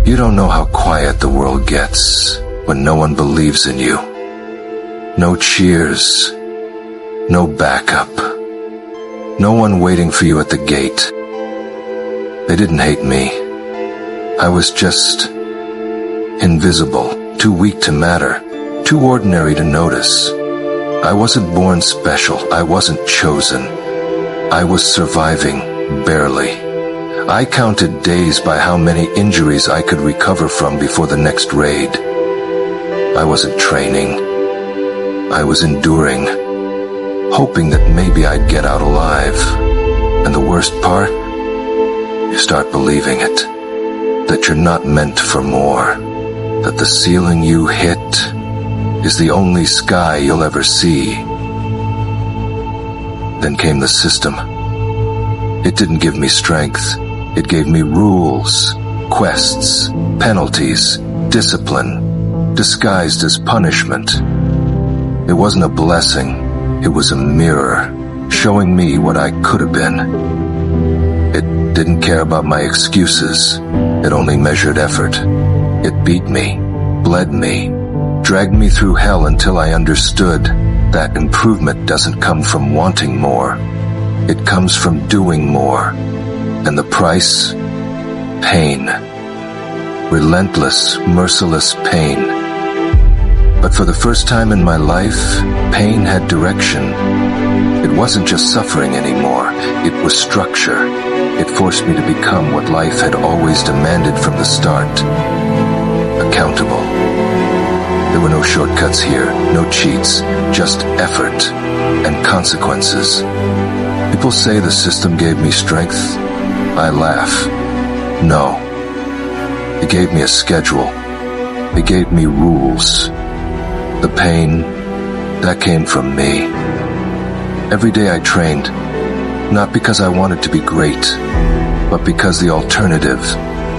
You don't know how quiet the world gets when no one believes in you. No cheers, no backup, no one waiting for you at the gate. They didn't hate me. I was just invisible, too weak to matter, too ordinary to notice. I wasn't born special, I wasn't chosen. I was surviving, barely. I counted days by how many injuries I could recover from before the next raid. I wasn't training. I was enduring, hoping that maybe I'd get out alive. And the worst part? You start believing it. That you're not meant for more. That the ceiling you hit is the only sky you'll ever see. Then came the system. It didn't give me strength. It gave me rules, quests, penalties, discipline, disguised as punishment. It wasn't a blessing. It was a mirror, showing me what I could have been. It didn't care about my excuses. It only measured effort. It beat me, bled me, dragged me through hell until I understood that improvement doesn't come from wanting more. It comes from doing more. And the price? Pain. Relentless, merciless pain. But for the first time in my life, pain had direction. It wasn't just suffering anymore. It was structure. It forced me to become what life had always demanded from the start. Accountable. There were no shortcuts here, no cheats, just effort and consequences. People say the system gave me strength. I laugh. No. It gave me a schedule. It gave me rules. The pain, that came from me. Every day I trained, not because I wanted to be great, but because the alternative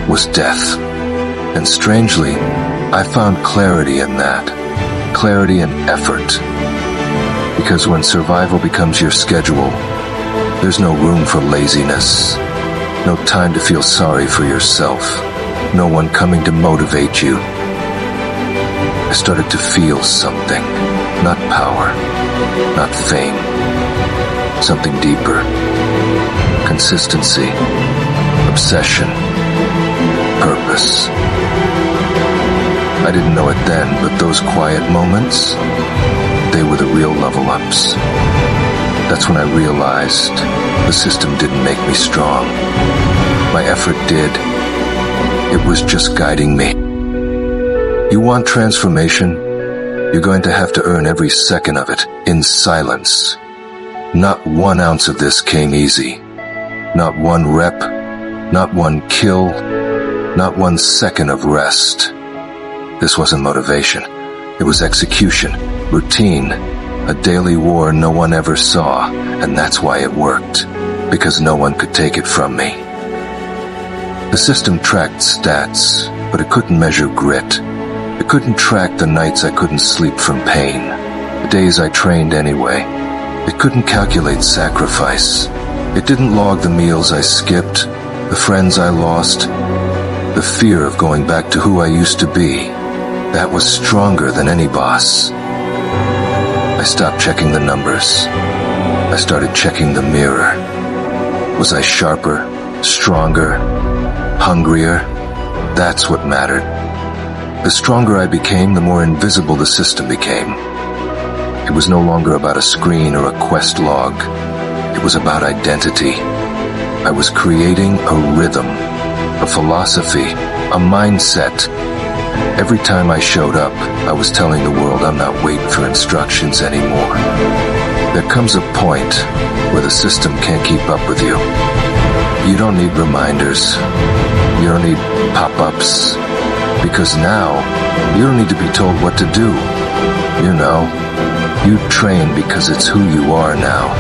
was death. And strangely, I found clarity in that. Clarity and effort. Because when survival becomes your schedule, there's no room for laziness. No time to feel sorry for yourself. No one coming to motivate you. I started to feel something. Not power. Not fame. Something deeper. Consistency. Obsession. Purpose. I didn't know it then, but those quiet moments, they were the real level-ups. That's when I realized the system didn't make me strong. My effort did. It was just guiding me. You want transformation? You're going to have to earn every second of it in silence. Not 1 ounce of this came easy. Not 1 rep, not 1 kill, not 1 second of rest. This wasn't motivation. It was execution, routine, a daily war no one ever saw, and that's why it worked, because no one could take it from me. The system tracked stats, but it couldn't measure grit. It couldn't track the nights I couldn't sleep from pain, the days I trained anyway. It couldn't calculate sacrifice. It didn't log the meals I skipped, the friends I lost, the fear of going back to who I used to be. That was stronger than any boss. I stopped checking the numbers. I started checking the mirror. Was I sharper, stronger, hungrier? That's what mattered. The stronger I became, the more invisible the system became. It was no longer about a screen or a quest log. It was about identity. I was creating a rhythm, a philosophy, a mindset. Every time I showed up, I was telling the world I'm not waiting for instructions anymore. There comes a point where the system can't keep up with you. You don't need reminders. You don't need pop-ups. Because now, you don't need to be told what to do. You know, you train because it's who you are now.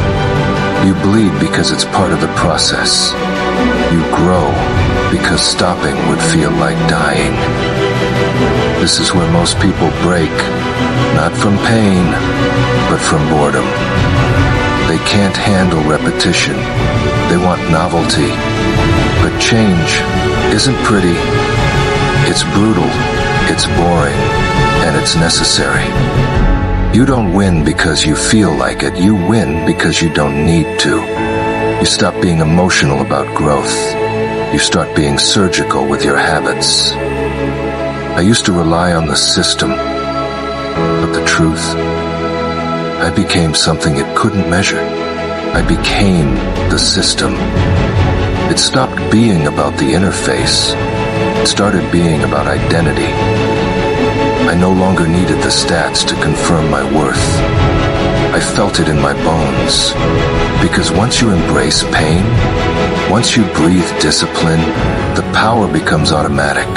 You bleed because it's part of the process. You grow because stopping would feel like dying. This is where most people break, not from pain, but from boredom. They can't handle repetition. They want novelty. But change isn't pretty. It's brutal, it's boring, and it's necessary. You don't win because you feel like it. You win because you don't need to. You stop being emotional about growth. You start being surgical with your habits. I used to rely on the system, but the truth, I became something it couldn't measure. I became the system. It stopped being about the interface. It started being about identity. I no longer needed the stats to confirm my worth. I felt it in my bones. Because once you embrace pain, once you breathe discipline, the power becomes automatic.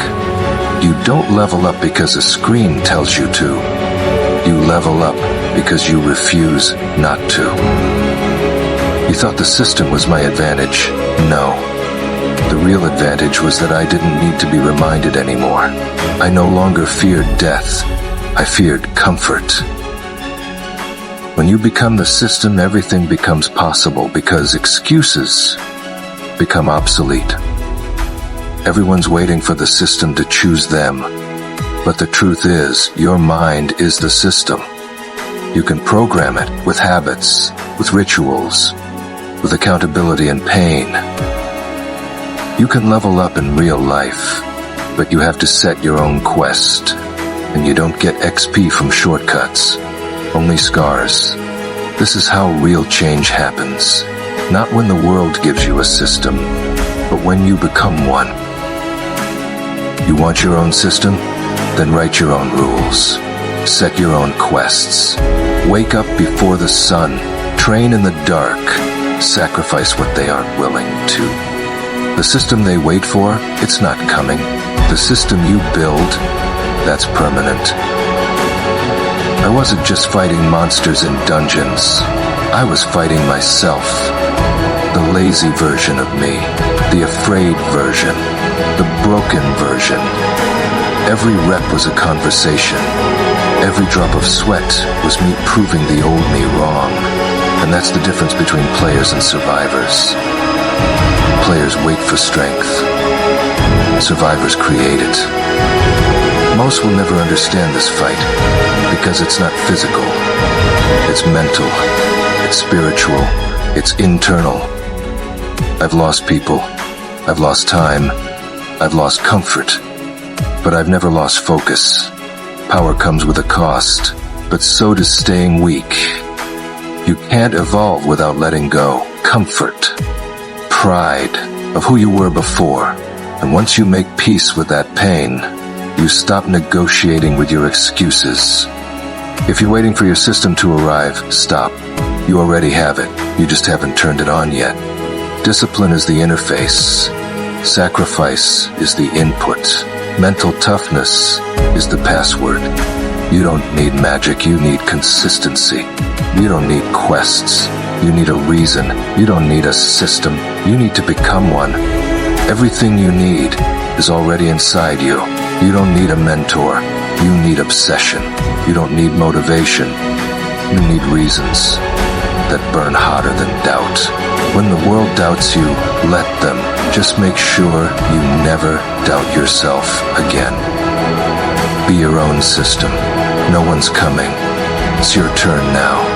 You don't level up because a screen tells you to. You level up because you refuse not to. You thought the system was my advantage. No. The real advantage was that I didn't need to be reminded anymore. I no longer feared death. I feared comfort. When you become the system, everything becomes possible because excuses become obsolete. Everyone's waiting for the system to choose them. But the truth is, your mind is the system. You can program it with habits, with rituals, with accountability and pain. You can level up in real life, but you have to set your own quest. And you don't get XP from shortcuts, only scars. This is how real change happens. Not when the world gives you a system, but when you become one. You want your own system? Then write your own rules. Set your own quests. Wake up before the sun. Train in the dark. Sacrifice what they aren't willing to. The system they wait for, it's not coming. The system you build, that's permanent. I wasn't just fighting monsters in dungeons. I was fighting myself. The lazy version of me. The afraid version. The broken version. Every rep was a conversation. Every drop of sweat was me proving the old me wrong. And that's the difference between players and survivors. Players wait for strength. Survivors create it. Most will never understand this fight because it's not physical. It's mental. It's spiritual. It's internal. I've lost people. I've lost time. I've lost comfort. But I've never lost focus. Power comes with a cost, but so does staying weak. You can't evolve without letting go. Comfort. Pride of who you were before. And once you make peace with that pain, you stop negotiating with your excuses. If you're waiting for your system to arrive, stop. You already have it. You just haven't turned it on yet. Discipline is the interface. Sacrifice is the input. Mental toughness is the password. You don't need magic, you need consistency. You don't need quests. You need a reason. You don't need a system. You need to become one. Everything you need is already inside you. You don't need a mentor. You need obsession. You don't need motivation. You need reasons that burn hotter than doubt. When the world doubts you, let them. Just make sure you never doubt yourself again. Be your own system. No one's coming. It's your turn now.